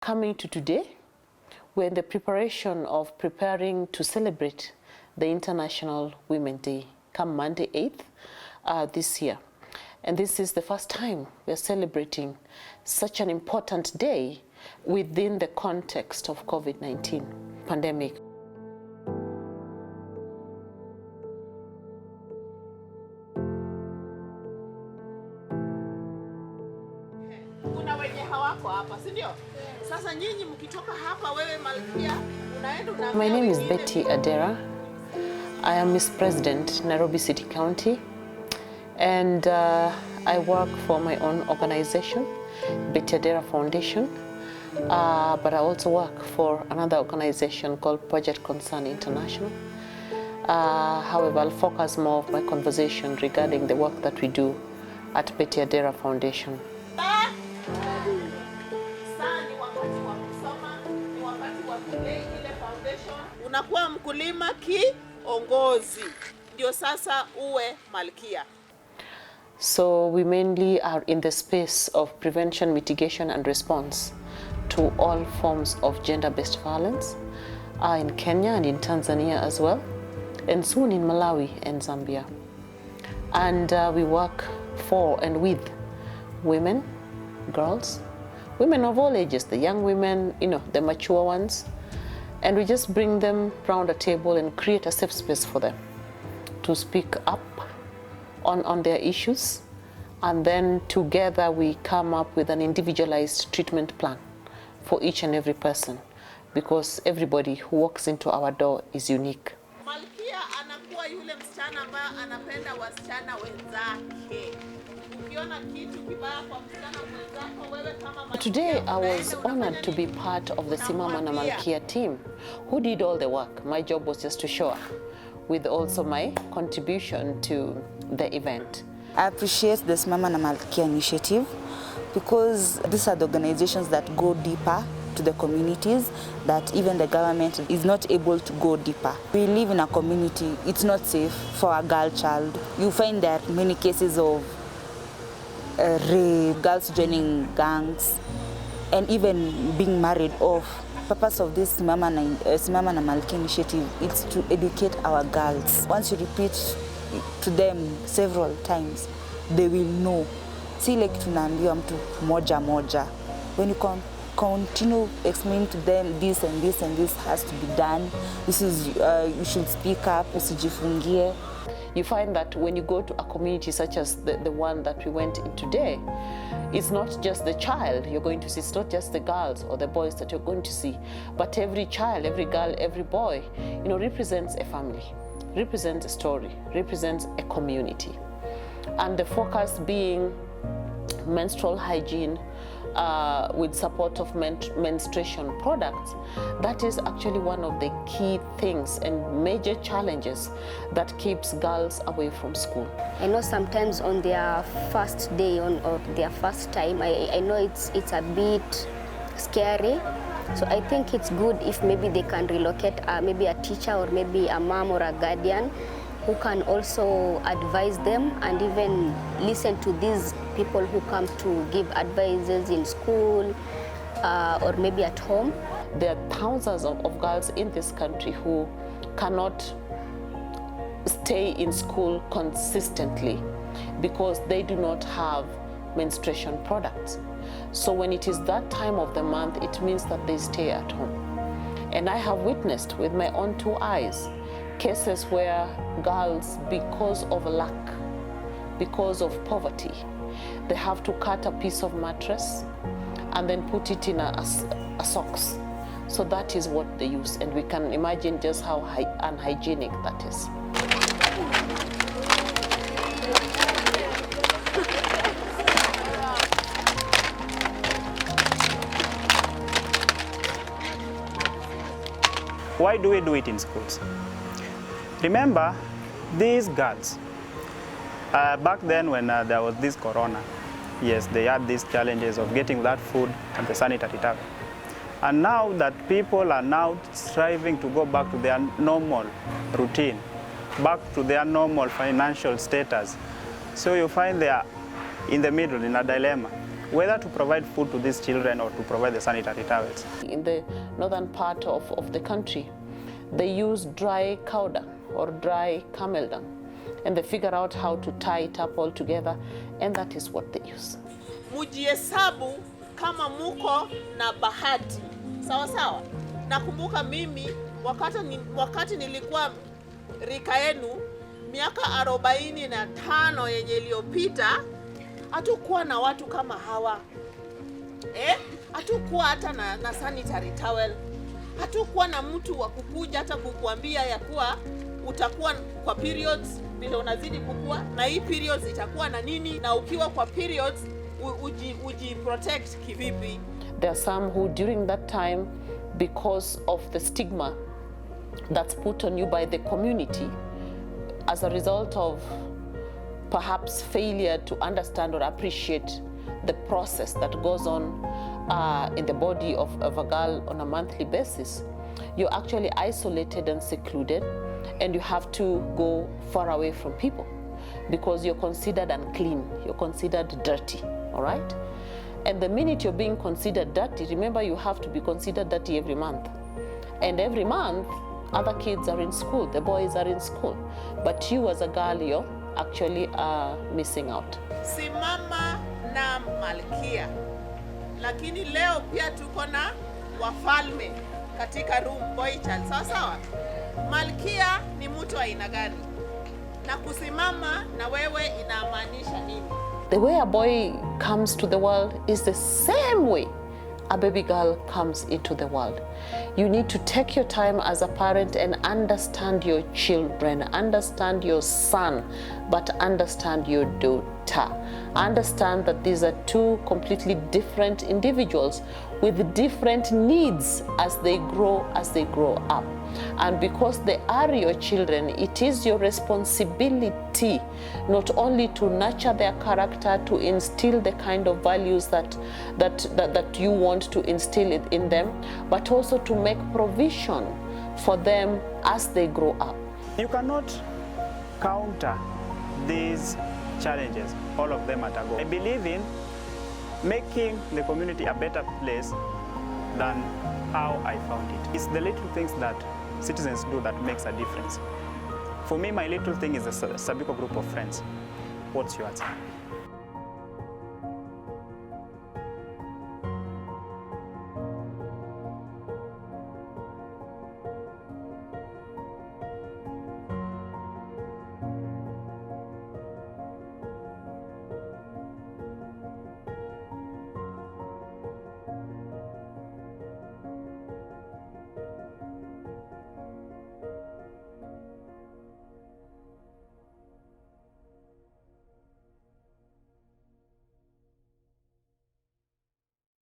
Coming to today, we're in the preparation of preparing to celebrate the International Women's Day, come Monday 8th this year. And this is the first time we're celebrating such an important day within the context of COVID-19 pandemic. Kuna wenye hawako hapa, si ndio? Sasa nyinyi mkitoka hapa wewe Malkia unaenda na My name is Betty Adera. I am Miss President, Nairobi City County, and I work for my own organization, Betty Adera Foundation, but I also work for another organization called Project Concern International. However, I'll focus more of my conversation regarding the work that we do at Betty Adera Foundation. Unakuwa mkulima kiongozi ndio sasa uwe Malkia. So we mainly are in the space of prevention, mitigation and response to all forms of gender-based violence in Kenya and in Tanzania as well, and soon in Malawi and Zambia. And we work for and with women, girls, women of all ages, the young women, the mature ones. And we just bring them around a table and create a safe space for them to speak up on their issues. And then together we come up with an individualized treatment plan for each and every person, because everybody who walks into our door is unique. Malkia anakuwa yule msichana ambaye anapenda wasichana wenzake. Today I was honored to be part of the Simama and Malkia team who did all the work. My job was just to show up with also my contribution to the event. I appreciate the Simama and Malkia initiative because these are the organizations that go deeper to the communities that even the government is not able to go deeper. We live in a community, it's not safe for a girl child. You find there are many cases of rape, girls joining gangs, and even being married off. The purpose of this Simama and Malkia initiative is to educate our girls. Once you repeat to them several times, they will know. See, like tunaambiwa mtu moja moja. When you continue explaining to them this and this and this has to be done, this is you should speak up, usijifungie. You find that when you go to a community such as the one that we went in today, it's not just the child you're going to see, it's not just the girls or the boys that you're going to see, but every child, every girl, every boy, represents a family, represents a story, represents a community. And the focus being menstrual hygiene, with support of menstruation products, that is actually one of the key things and major challenges that keeps girls away from school. I know sometimes on their first day or their first time, I know it's a bit scary. So I think it's good if maybe they can relocate maybe a teacher or maybe a mom or a guardian who can also advise them and even listen to these people who come to give advices in school or maybe at home. There are thousands of girls in this country who cannot stay in school consistently because they do not have menstruation products. So when it is that time of the month, it means that they stay at home. And I have witnessed with my own two eyes cases where girls, because of lack, because of poverty, they have to cut a piece of mattress and then put it in a socks. So that is what they use, and we can imagine just how unhygienic that is. Why do we do it in schools? Remember, these girls, back then when there was this corona, yes, they had these challenges of getting that food and the sanitary towel. And now that people are now striving to go back to their normal routine, back to their normal financial status, so you find they are in the middle, in a dilemma. whether to provide food to these children or to provide the sanitary towels. In the northern part of the country, they use dry cow dung or dry camel dung, and they figure out how to tie it up all together, and that is what they use. Mujihesabu kama muko na bahati. Sawa sawa. Nakumbuka mimi wakati nilikuwa rika yenu miaka 45 yenye iliyopita, hatukuwa na watu kama hawa. Hatukuwa hata na sanitary towel. Hatukuwa na mtu wa kukuja hata kukuambia ya kuwa utakuwa kwa periods vile unazidi kukua, na hii periods itakuwa na nini, na ukiwa kwa periods uji protect kivipi. There are some who during that time, because of the stigma that's put on you by the community as a result of perhaps failure to understand or appreciate the process that goes on in the body of a girl on a monthly basis, you're actually isolated and secluded, and you have to go far away from people because you're considered unclean, you're considered dirty, all right? And the minute you're being considered dirty, remember you have to be considered dirty every month. And every month, other kids are in school, the boys are in school. But you as a girl, you're actually missing out. Simama na Malkia. Lakini leo pia tuko na wafalme katika room boy child. Sawa sawa? Malkia ni mtu wa aina gani? Na kusimama na wewe inamaanisha nini? The way a boy comes to the world is the same way a baby girl comes into the world. You need to take your time as a parent and understand your children, understand your son, but understand your daughter. Understand that these are two completely different individuals with different needs as they grow up. And because they are your children, it is your responsibility not only to nurture their character, to instill the kind of values that you want to instill in them, but also to make provision for them as they grow up. You cannot counter these challenges, all of them at a go. I believe in making the community a better place than how I found it. It's the little things that citizens do that makes a difference. For me, my little thing is the Saabiko group of friends. What's yours?